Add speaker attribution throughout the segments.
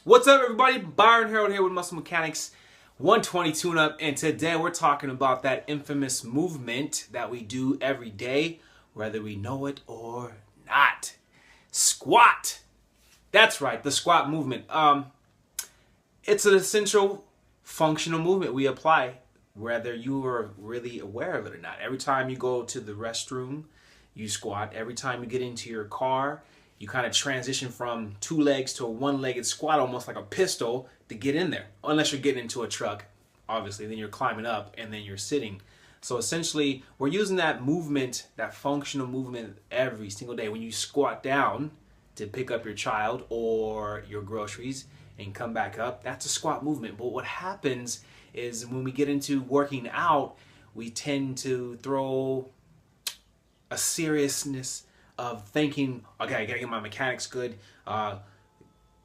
Speaker 1: What's up, everybody? Byron Harold here with Muscle Mechanics 120 Tune-Up, and today we're talking about that infamous movement that we do every day, whether we know it or not. Squat. That's right, the squat movement. It's an essential functional movement we apply, whether you are really aware of it or not. Every time you go to the restroom, you squat. Every time you get into your car, you kind of transition from two legs to a one-legged squat, almost like a pistol, to get in there. Unless you're getting into a truck, obviously, then you're climbing up and then you're sitting. So essentially, we're using that movement, that functional movement every single day. When you squat down to pick up your child or your groceries and come back up, that's a squat movement. But what happens is when we get into working out, we tend to throw a seriousness of thinking, okay, I gotta get my mechanics good,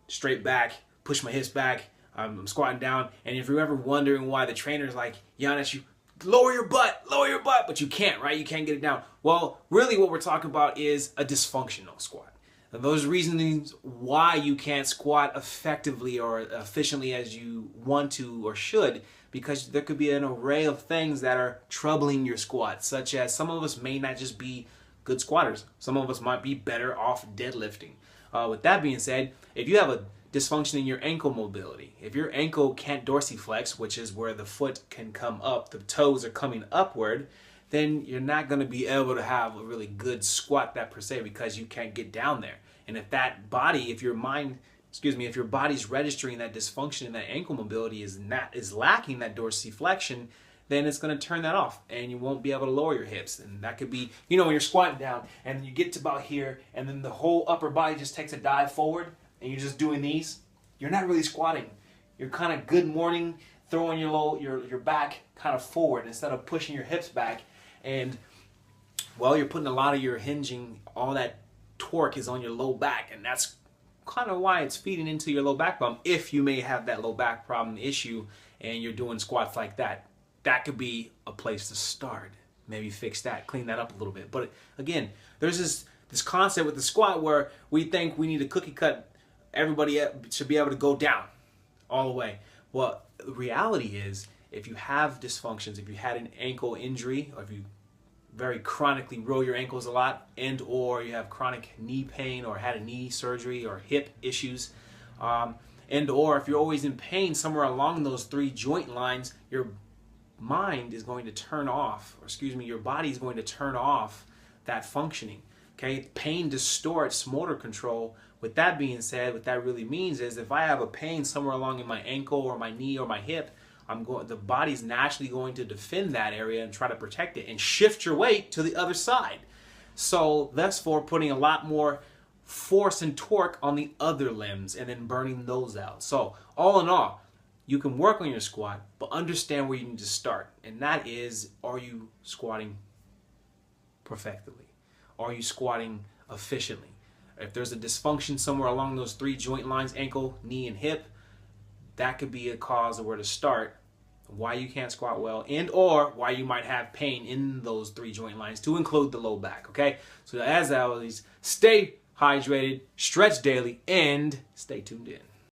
Speaker 1: straight back, push my hips back, I'm squatting down. And if you're ever wondering why the trainer's like, Giannis, you lower your butt, but you can't, right? You can't get it down. Well, really what we're talking about is a dysfunctional squat. And those reasons why you can't squat effectively or efficiently as you want to or should, because there could be an array of things that are troubling your squat, such as some of us may not just be good squatters. Some of us might be better off deadlifting. With that being said, if you have a dysfunction in your ankle mobility, if your ankle can't dorsiflex, which is where the foot can come up, the toes are coming upward, then you're not going to be able to have a really good squat that per se, because you can't get down there. And if that body, if your body's registering that dysfunction in that ankle mobility is lacking that dorsiflexion, then it's going to turn that off and you won't be able to lower your hips. And that could be, when you're squatting down and you get to about here and then the whole upper body just takes a dive forward and you're just doing these, you're not really squatting. You're kind of good morning, throwing your back kind of forward instead of pushing your hips back. And, well, you're putting a lot of your hinging, all that torque is on your low back, and that's kind of why it's feeding into your low back problem. If you may have that low back problem issue and you're doing squats like that, that could be a place to start. Maybe fix that, clean that up a little bit. But again, there's this concept with the squat where we think we need a cookie cut, everybody should be able to go down all the way. Well, the reality is, if you have dysfunctions, if you had an ankle injury, or if you very chronically roll your ankles a lot, and or you have chronic knee pain or had a knee surgery or hip issues, and or if you're always in pain somewhere along those three joint lines, your mind is going to turn off, your body is going to turn off that functioning. Okay, pain distorts motor control. With that being said, what that really means is if I have a pain somewhere along in my ankle or my knee or my hip, the body's naturally going to defend that area and try to protect it and shift your weight to the other side. So that's for putting a lot more force and torque on the other limbs and then burning those out. So all in all, you can work on your squat, but understand where you need to start. And that is, are you squatting perfectly? Are you squatting efficiently? If there's a dysfunction somewhere along those three joint lines, ankle, knee, and hip, that could be a cause of where to start, why you can't squat well, and or why you might have pain in those three joint lines, to include the low back, okay? So as always, stay hydrated, stretch daily, and stay tuned in.